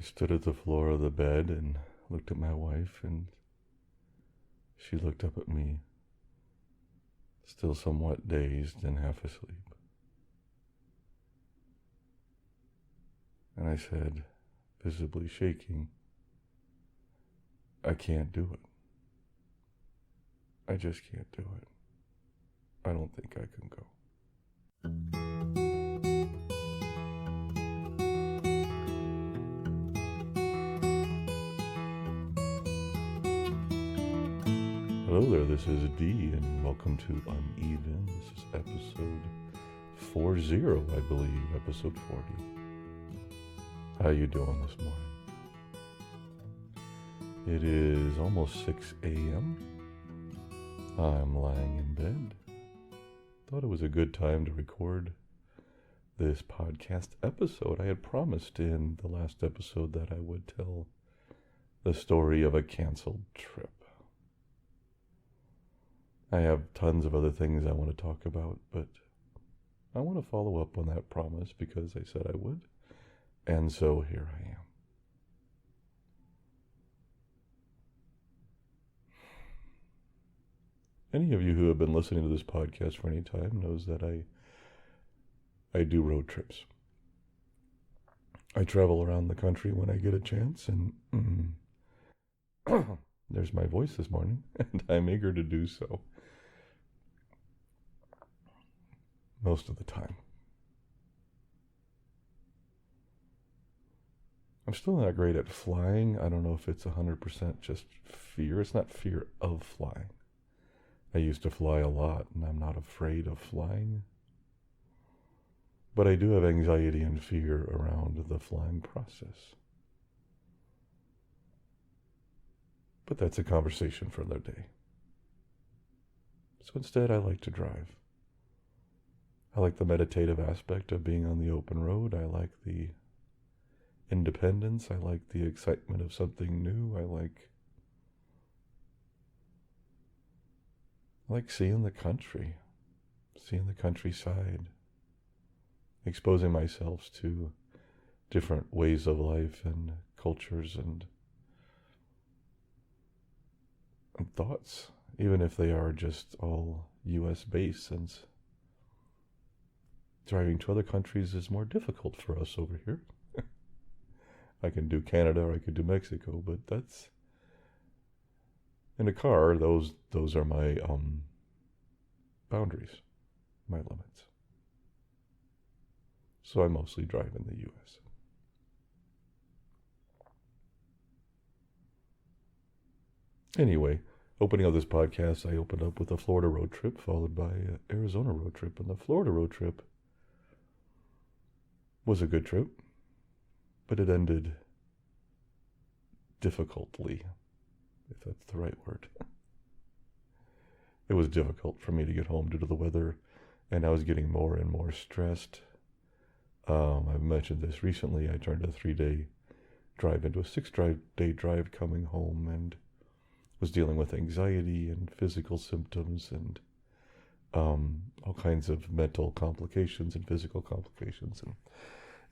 stood at the floor of the bed and looked at my wife, and she looked up at me, still somewhat dazed and half asleep. And I said, visibly shaking, I can't do it. I just can't do it. I don't think I can go. Hello there, this is D, and welcome to Uneven. This is episode 40, I believe, episode 40. How you doing this morning? It is almost 6 a.m. I'm lying in bed. Thought it was a good time to record this podcast episode. I had promised in the last episode that I would tell the story of a canceled trip. I have tons of other things I want to talk about, but I want to follow up on that promise because I said I would, and so here I am. Any of you who have been listening to this podcast for any time knows that I do road trips. I travel around the country when I get a chance, and there's my voice this morning, and I'm eager to do so. Most of the time. I'm still not great at flying. I don't know if it's 100% just fear. It's not fear of flying. I used to fly a lot, and I'm not afraid of flying. But I do have anxiety and fear around the flying process. But that's a conversation for another day. So instead, I like to drive. I like the meditative aspect of being on the open road. I like the independence. I like the excitement of something new. I like seeing the country, seeing the countryside, exposing myself to different ways of life and cultures and thoughts, even if they are just all U.S. based, since driving to other countries is more difficult for us over here. I can do Canada or I could do Mexico, but that's in a car. Those are my boundaries, my limits. So I mostly drive in the U.S. Anyway, opening up this podcast, I opened up with a Florida road trip, followed by an Arizona road trip, and the Florida road trip was a good trip, but it ended difficultly, if that's the right word. It was difficult for me to get home due to the weather, and I was getting more and more stressed. I've mentioned this recently. I turned a 3-day drive into a 6-day drive coming home, and was dealing with anxiety and physical symptoms and all kinds of mental complications and physical complications. And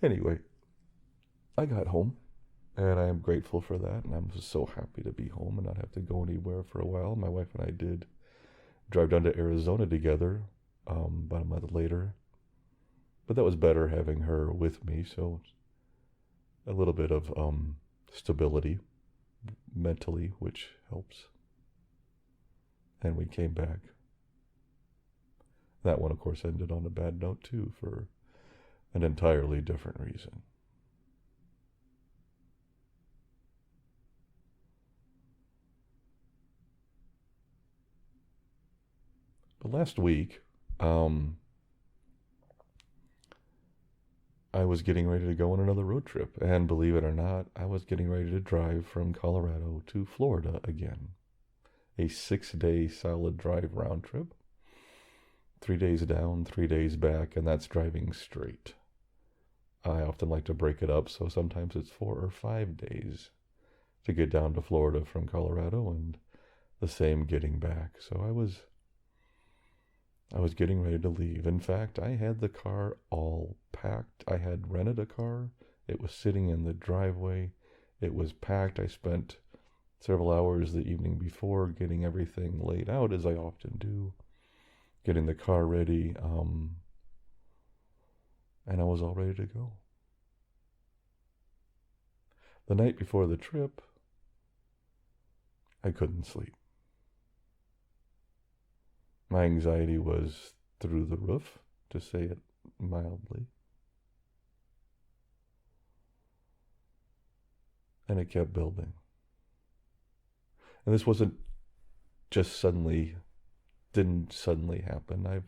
anyway, I got home, and I am grateful for that, and I'm just so happy to be home and not have to go anywhere for a while. My wife and I did drive down to Arizona together about a month later, but that was better having her with me, so a little bit of stability mentally, which helps. And we came back. That one, of course, ended on a bad note, too, for an entirely different reason. But last week, I was getting ready to go on another road trip, and believe it or not, I was getting ready to drive from Colorado to Florida again. A 6-day solid drive round trip. 3 days down, 3 days back, and that's driving straight. I often like to break it up, so sometimes it's 4 or 5 days to get down to Florida from Colorado, and the same getting back. So I was getting ready to leave. In fact, I had the car all packed. I had rented a car. It was sitting in the driveway. It was packed. I spent several hours the evening before getting everything laid out, as I often do, getting the car ready, and I was all ready to go. The night before the trip, I couldn't sleep. My anxiety was through the roof, to say it mildly. And it kept building. And this wasn't just didn't suddenly happen.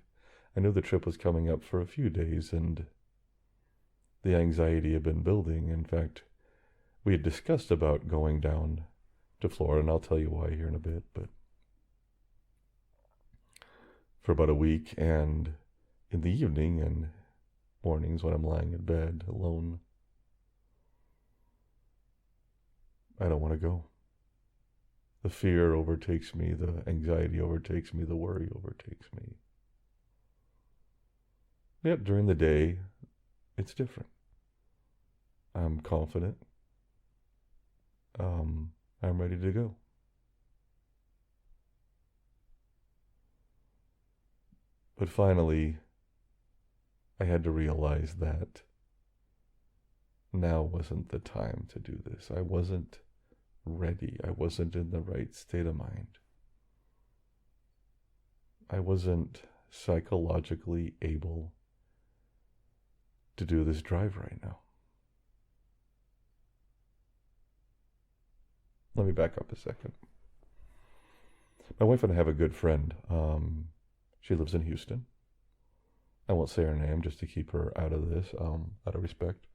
I knew the trip was coming up for a few days, and the anxiety had been building. In fact, we had discussed about going down to Florida, and I'll tell you why here in a bit, but for about a week, and in the evening and mornings when I'm lying in bed alone, I don't want to go. The fear overtakes me, the anxiety overtakes me, the worry overtakes me. Yet during the day, it's different. I'm confident. I'm ready to go. But finally, I had to realize that now wasn't the time to do this. I wasn't ready. I wasn't in the right state of mind. I wasn't psychologically able to do this drive right now. Let me back up a second. My wife and I have a good friend. She lives in Houston. I won't say her name just to keep her out of this, out of respect.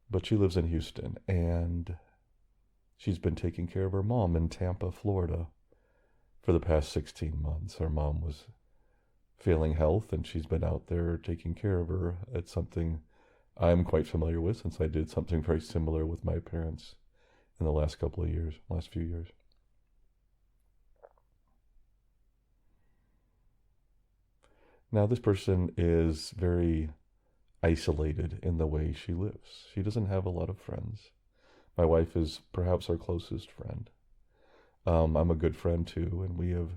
But she lives in Houston, and she's been taking care of her mom in Tampa, Florida, for the past 16 months. Her mom was failing health, and she's been out there taking care of her. It's something I'm quite familiar with, since I did something very similar with my parents in the last few years. Now, this person is very isolated in the way she lives. She doesn't have a lot of friends. My wife is perhaps our closest friend. I'm a good friend too, and we have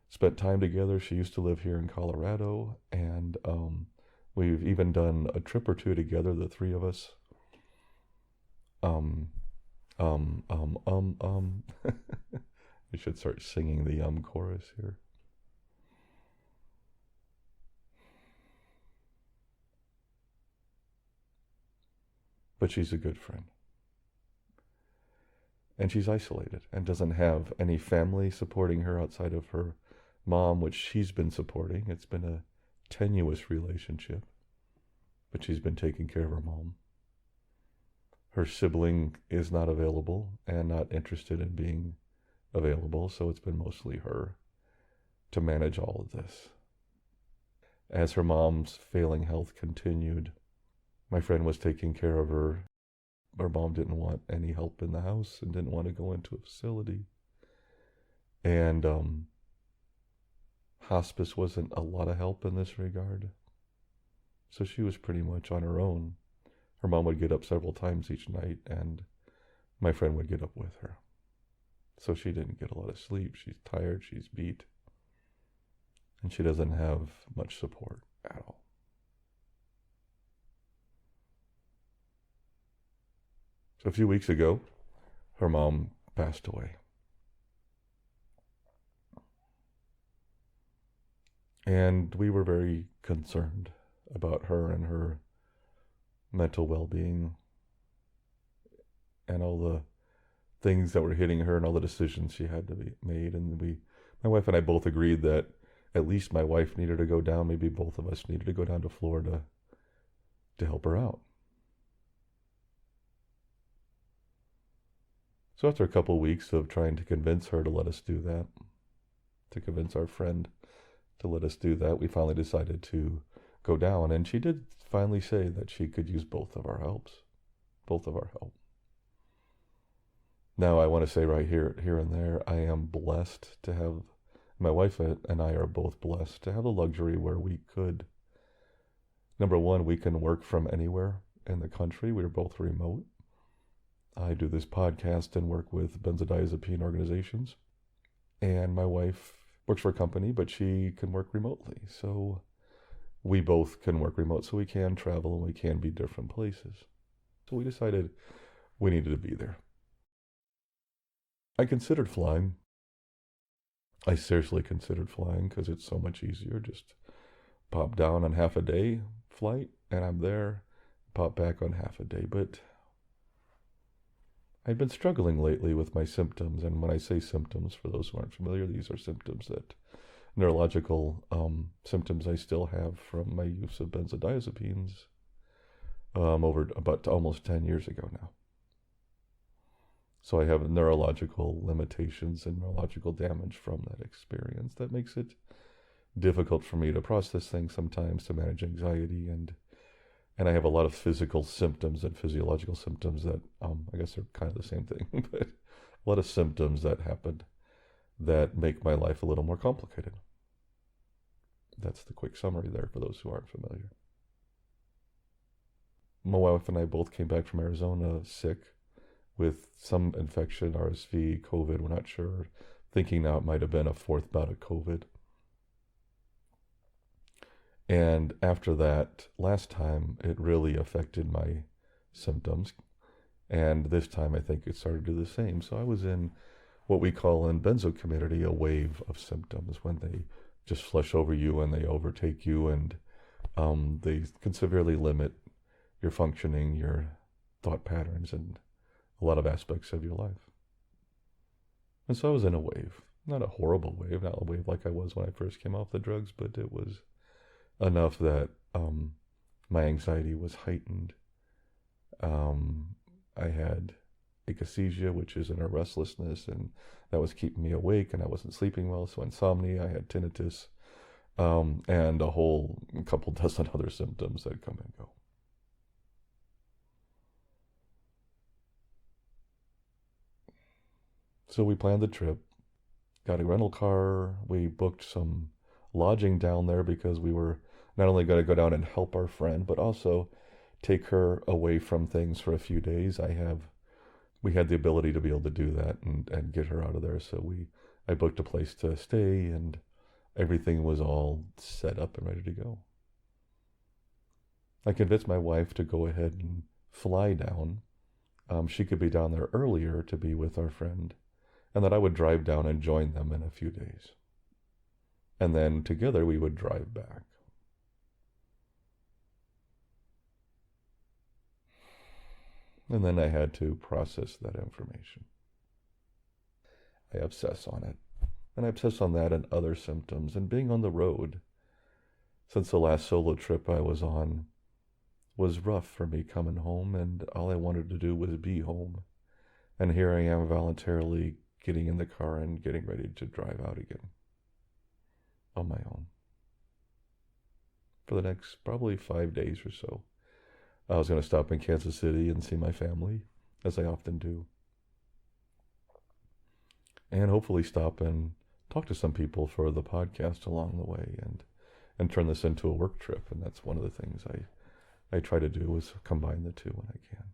spent time together. She used to live here in Colorado, and we've even done a trip or two together, the three of us. We should start singing the chorus here. But she's a good friend. And she's isolated and doesn't have any family supporting her outside of her mom, which she's been supporting. It's been a tenuous relationship, but she's been taking care of her mom. Her sibling is not available and not interested in being available, so it's been mostly her to manage all of this. As her mom's failing health continued, my friend was taking care of her. Her mom didn't want any help in the house and didn't want to go into a facility. And hospice wasn't a lot of help in this regard. So she was pretty much on her own. Her mom would get up several times each night, and my friend would get up with her. So she didn't get a lot of sleep. She's tired, she's beat, and she doesn't have much support at all. So a few weeks ago, her mom passed away. And we were very concerned about her and her mental well-being and all the things that were hitting her and all the decisions she had to be made. And my wife and I both agreed that at least my wife needed to go down, maybe both of us needed to go down to Florida to help her out. So after a couple of weeks of trying to convince her to let us do that, to convince our friend to let us do that, we finally decided to go down. And she did finally say that she could use both of our help. Now, I want to say right here and there, I am blessed to have, my wife and I are both blessed to have the luxury where we could, number one, we can work from anywhere in the country. We're both remote. I do this podcast and work with benzodiazepine organizations. And my wife works for a company, but she can work remotely. So we both can work remote, so we can travel and we can be different places. So we decided we needed to be there. I considered flying. I seriously considered flying because it's so much easier. Just pop down on half a day flight and I'm there, pop back on half a day. But I've been struggling lately with my symptoms. And when I say symptoms, for those who aren't familiar, these are symptoms that neurological symptoms I still have from my use of benzodiazepines over about almost 10 years ago now. So I have neurological limitations and neurological damage from that experience that makes it difficult for me to process things sometimes, to manage anxiety, and I have a lot of physical symptoms and physiological symptoms that I guess are kind of the same thing, but a lot of symptoms that happen that make my life a little more complicated. That's the quick summary there for those who aren't familiar. My wife and I both came back from Arizona sick with some infection, RSV, COVID, we're not sure. Thinking now it might have been a fourth bout of COVID. And after that, last time, it really affected my symptoms. And this time, I think it started to do the same. So I was in what we call in benzo community a wave of symptoms, when they just flush over you and they overtake you, and they can severely limit your functioning, your thought patterns, and a lot of aspects of your life. And so I was in a wave, not a horrible wave, not a wave like I was when I first came off the drugs, but it was enough that my anxiety was heightened. I had akathisia, which is inner restlessness, and that was keeping me awake, and I wasn't sleeping well, so insomnia, I had tinnitus, and a couple dozen other symptoms that come and go. So we planned the trip, got a rental car, we booked some lodging down there because we were not only going to go down and help our friend, but also take her away from things for a few days. We had the ability to be able to do that and get her out of there. So I booked a place to stay, and everything was all set up and ready to go. I convinced my wife to go ahead and fly down. She could be down there earlier to be with our friend, and that I would drive down and join them in a few days. And then together we would drive back. And then I had to process that information. I obsess on it. And I obsess on that and other symptoms. And being on the road, since the last solo trip I was on, was rough for me coming home, and all I wanted to do was be home. And here I am voluntarily getting in the car and getting ready to drive out again on my own for the next probably 5 days or so. I was going to stop in Kansas City and see my family, as I often do, and hopefully stop and talk to some people for the podcast along the way, and turn this into a work trip. And that's one of the things I try to do, is combine the two when I can.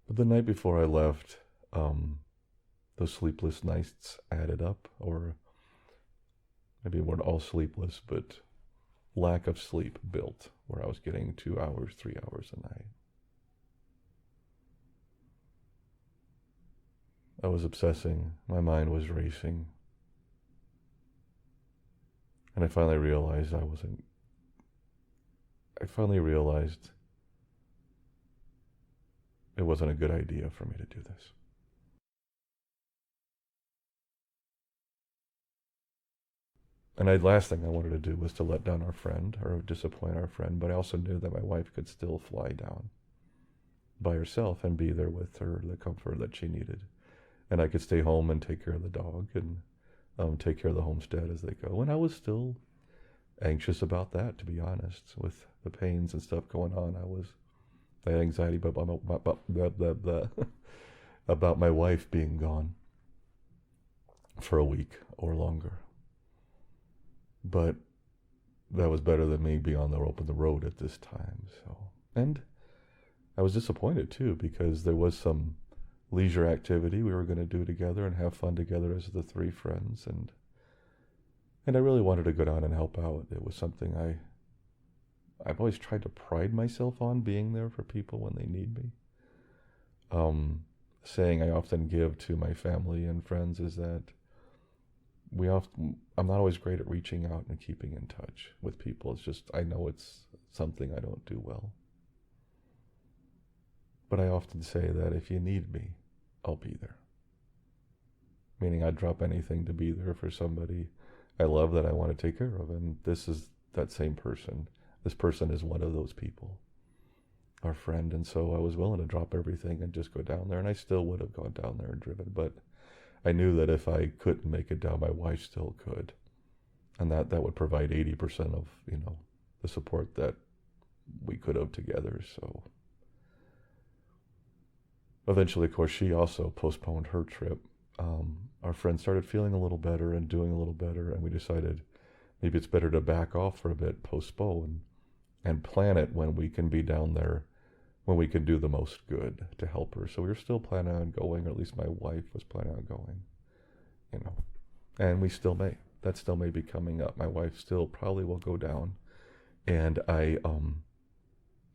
But the night before I left, those sleepless nights added up, or maybe weren't all sleepless, but lack of sleep built, where I was getting 2 hours, 3 hours a night. I was obsessing, my mind was racing, and I finally realized it wasn't a good idea for me to do this. And the last thing I wanted to do was to let down our friend or disappoint our friend, but I also knew that my wife could still fly down by herself and be there with her, the comfort that she needed. And I could stay home and take care of the dog and take care of the homestead as they go. And I was still anxious about that, to be honest, with the pains and stuff going on. I had anxiety about my wife being gone for a week or longer. But that was better than me being on the road at this time. So, and I was disappointed too because there was some leisure activity we were going to do together and have fun together as the three friends, and I really wanted to go down and help out. It was something I've always tried to pride myself on, being there for people when they need me. Saying I often give to my family and friends is that I'm not always great at reaching out and keeping in touch with people. It's just, I know it's something I don't do well. But I often say that if you need me, I'll be there. Meaning I'd drop anything to be there for somebody I love that I want to take care of. And this is that same person. This person is one of those people, our friend. And so I was willing to drop everything and just go down there. And I still would have gone down there and driven. But I knew that if I couldn't make it down, my wife still could. And that would provide 80% of, the support that we could have together. So eventually, of course, she also postponed her trip. Our friend started feeling a little better and doing a little better, and we decided maybe it's better to back off for a bit, postpone, and plan it when we can be down there, when we can do the most good to help her. So we were still planning on going, or at least my wife was planning on going, and we still may. That still may be coming up. My wife still probably will go down, and I,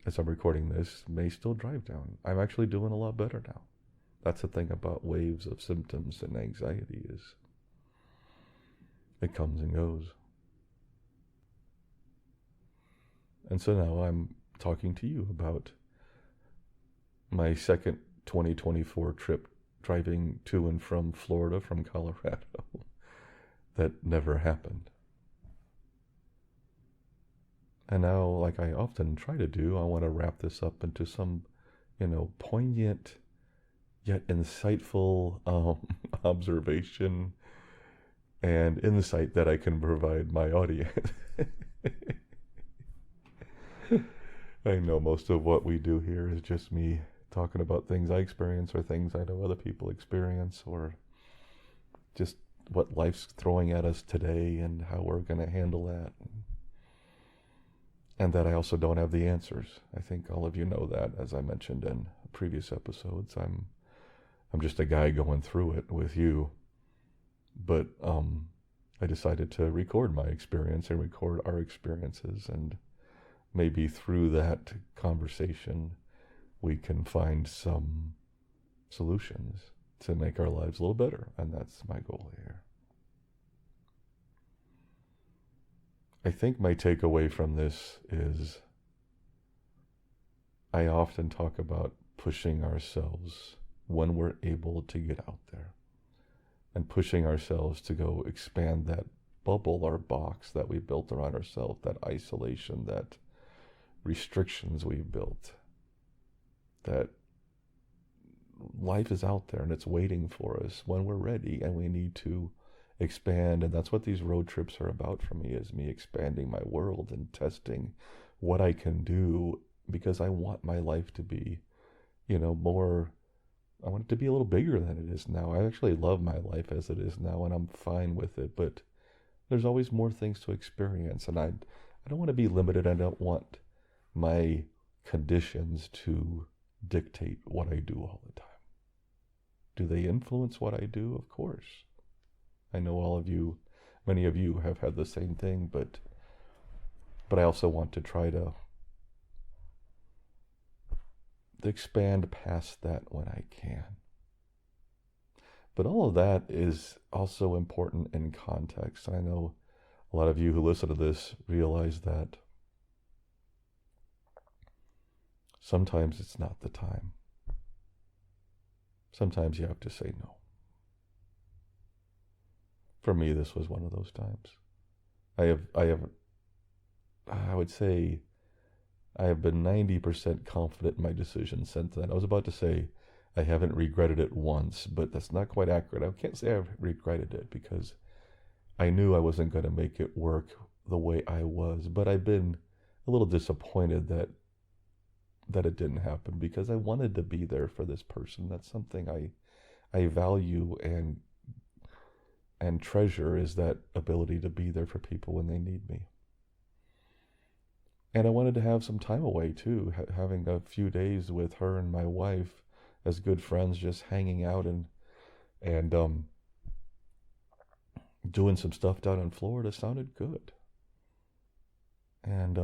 as I'm recording this, may still drive down. I'm actually doing a lot better now. That's the thing about waves of symptoms and anxiety is it comes and goes. And so now I'm talking to you about my second 2024 trip driving to and from Florida from Colorado that never happened. And now, like I often try to do, I want to wrap this up into some, poignant yet insightful observation and insight that I can provide my audience. I know most of what we do here is just me talking about things I experience or things I know other people experience, or just what life's throwing at us today and how we're going to handle that. And that I also don't have the answers. I think all of you know that, as I mentioned in previous episodes. I'm just a guy going through it with you. But I decided to record my experience and record our experiences, and maybe through that conversation we can find some solutions to make our lives a little better. And that's my goal here. I think my takeaway from this is I often talk about pushing ourselves when we're able to get out there, and pushing ourselves to go expand that bubble or box that we built around ourselves, that isolation, that restrictions we built, that life is out there and it's waiting for us when we're ready, and we need to expand. And that's what these road trips are about for me, is me expanding my world and testing what I can do, because I want my life to be, more, I want it to be a little bigger than it is now. I actually love my life as it is now, and I'm fine with it, but there's always more things to experience, and I don't want to be limited. I don't want my conditions to dictate what I do all the time. Do they influence what I do? Of course. I know many of you have had the same thing, but I also want to try to expand past that when I can. But all of that is also important in context. I know a lot of you who listen to this realize that sometimes it's not the time. Sometimes you have to say no. For me, this was one of those times. I would say I have been 90% confident in my decision since then. I was about to say I haven't regretted it once, but that's not quite accurate. I can't say I've regretted it, because I knew I wasn't going to make it work the way I was, but I've been a little disappointed that it didn't happen, because I wanted to be there for this person. That's something I value and treasure, is that ability to be there for people when they need me. And I wanted to have some time away too, having a few days with her and my wife as good friends, just hanging out and doing some stuff down in Florida sounded good. And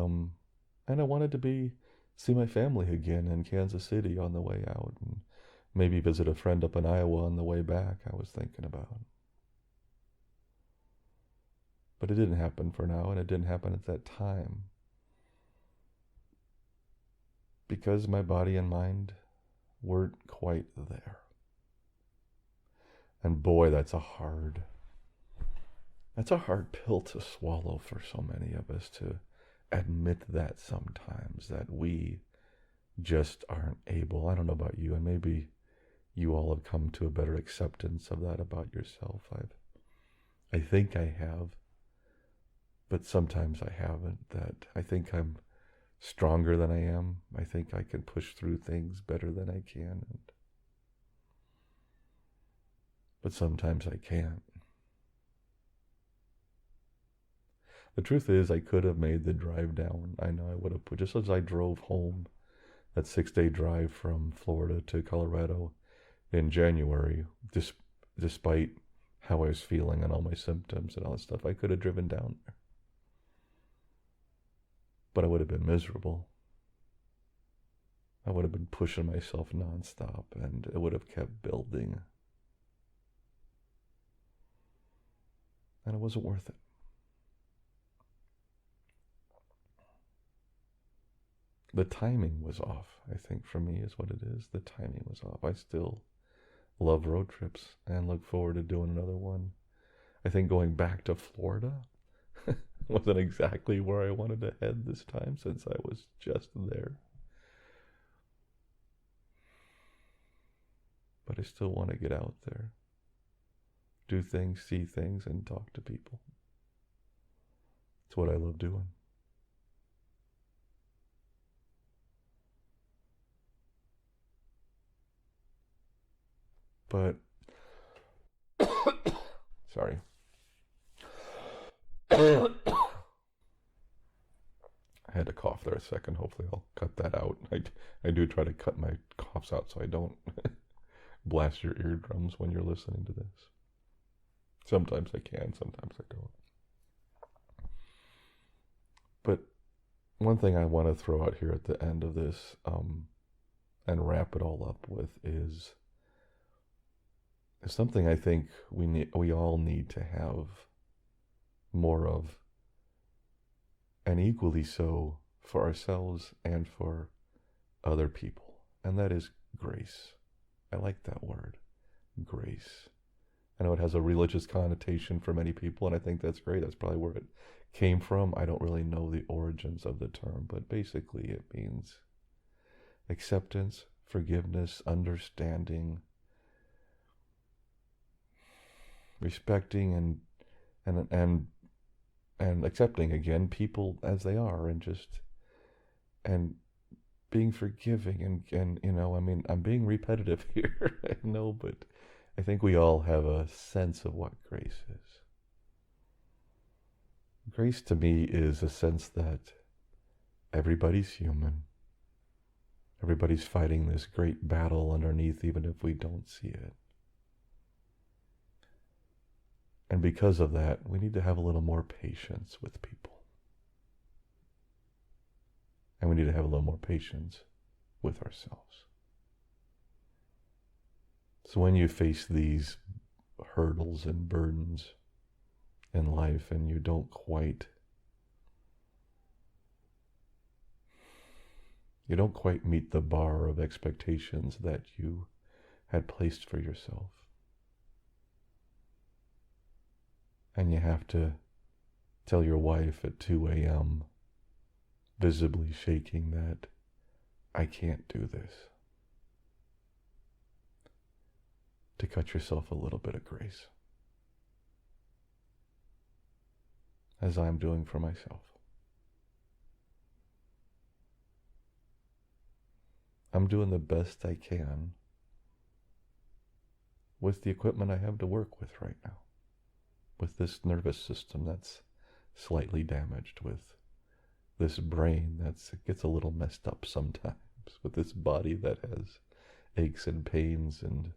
and I wanted to be see my family again in Kansas City on the way out, and maybe visit a friend up in Iowa on the way back. I was thinking about, but it didn't happen for now, and it didn't happen at that time because my body and mind weren't quite there. And boy, that's a hard pill to swallow for so many of us, to admit that sometimes, that we just aren't able. I don't know about you, and maybe you all have come to a better acceptance of that about yourself. I think I have, but sometimes I haven't. That I think I'm stronger than I am. I think I can push through things better than I can, but sometimes I can't. The truth is, I could have made the drive down. I know I would have put, just as I drove home, that 6-day drive from Florida to Colorado in January, despite how I was feeling and all my symptoms and all that stuff, I could have driven down there. But I would have been miserable. I would have been pushing myself nonstop, and it would have kept building. And it wasn't worth it. The timing was off, I think, for me, is what it is. The timing was off. I still love road trips and look forward to doing another one. I think going back to Florida wasn't exactly where I wanted to head this time, since I was just there. But I still want to get out there, do things, see things, and talk to people. It's what I love doing. But, sorry. I had to cough there a second. Hopefully I'll cut that out. I do try to cut my coughs out so I don't blast your eardrums when you're listening to this. Sometimes I can, sometimes I don't. But one thing I want to throw out here at the end of this, and wrap it all up with, is something I think we all need to have more of, and equally so for ourselves and for other people, and that is grace. I like that word, grace. I know it has a religious connotation for many people, and I think that's great. That's probably where it came from. I don't really know the origins of the term, but basically it means acceptance, forgiveness, understanding, respecting and accepting, again, people as they are, and being forgiving, and I mean, I'm being repetitive here, I know, but I think we all have a sense of what grace is. Grace to me is a sense that everybody's human. Everybody's fighting this great battle underneath, even if we don't see it. And because of that, we need to have a little more patience with people. And we need to have a little more patience with ourselves. So when you face these hurdles and burdens in life, and you don't quite meet the bar of expectations that you had placed for yourself, and you have to tell your wife at 2 a.m., visibly shaking, that I can't do this, to cut yourself a little bit of grace, as I'm doing for myself. I'm doing the best I can with the equipment I have to work with right now, with this nervous system that's slightly damaged, with this brain that gets a little messed up sometimes, with this body that has aches and pains and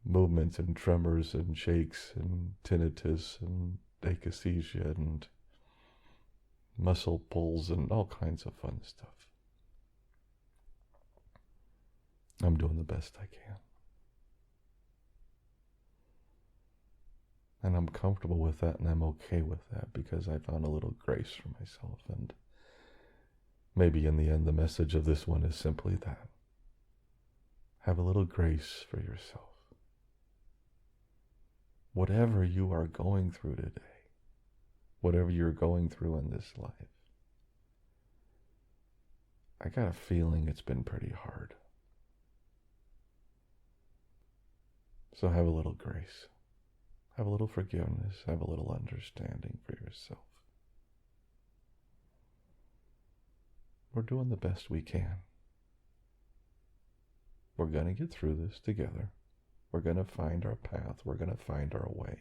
movements and tremors and shakes and tinnitus and akathisia and muscle pulls and all kinds of fun stuff. I'm doing the best I can. And I'm comfortable with that, and I'm okay with that, because I found a little grace for myself. And maybe in the end, the message of this one is simply that. Have a little grace for yourself. Whatever you are going through today, whatever you're going through in this life, I got a feeling it's been pretty hard. So have a little grace. Have a little forgiveness. Have a little understanding for yourself. We're doing the best we can. We're going to get through this together. We're going to find our path. We're going to find our way.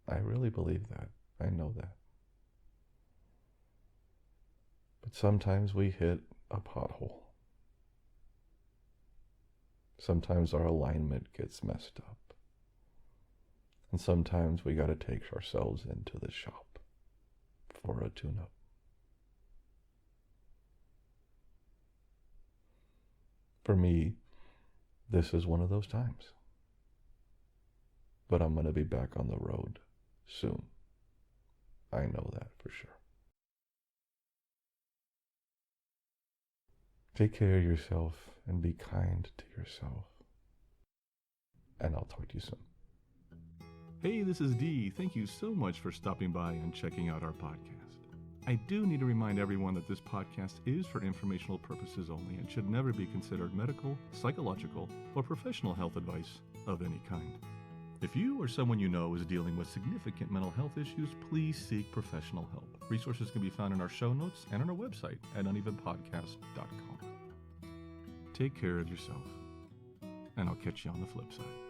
I really believe that. I know that. But sometimes we hit a pothole. Sometimes our alignment gets messed up. And sometimes we got to take ourselves into the shop for a tune-up. For me, this is one of those times. But I'm going to be back on the road soon. I know that for sure. Take care of yourself and be kind to yourself. And I'll talk to you soon. Hey, this is Dee. Thank you so much for stopping by and checking out our podcast. I do need to remind everyone that this podcast is for informational purposes only and should never be considered medical, psychological, or professional health advice of any kind. If you or someone you know is dealing with significant mental health issues, please seek professional help. Resources can be found in our show notes and on our website at unevenpodcast.com. Take care of yourself, and I'll catch you on the flip side.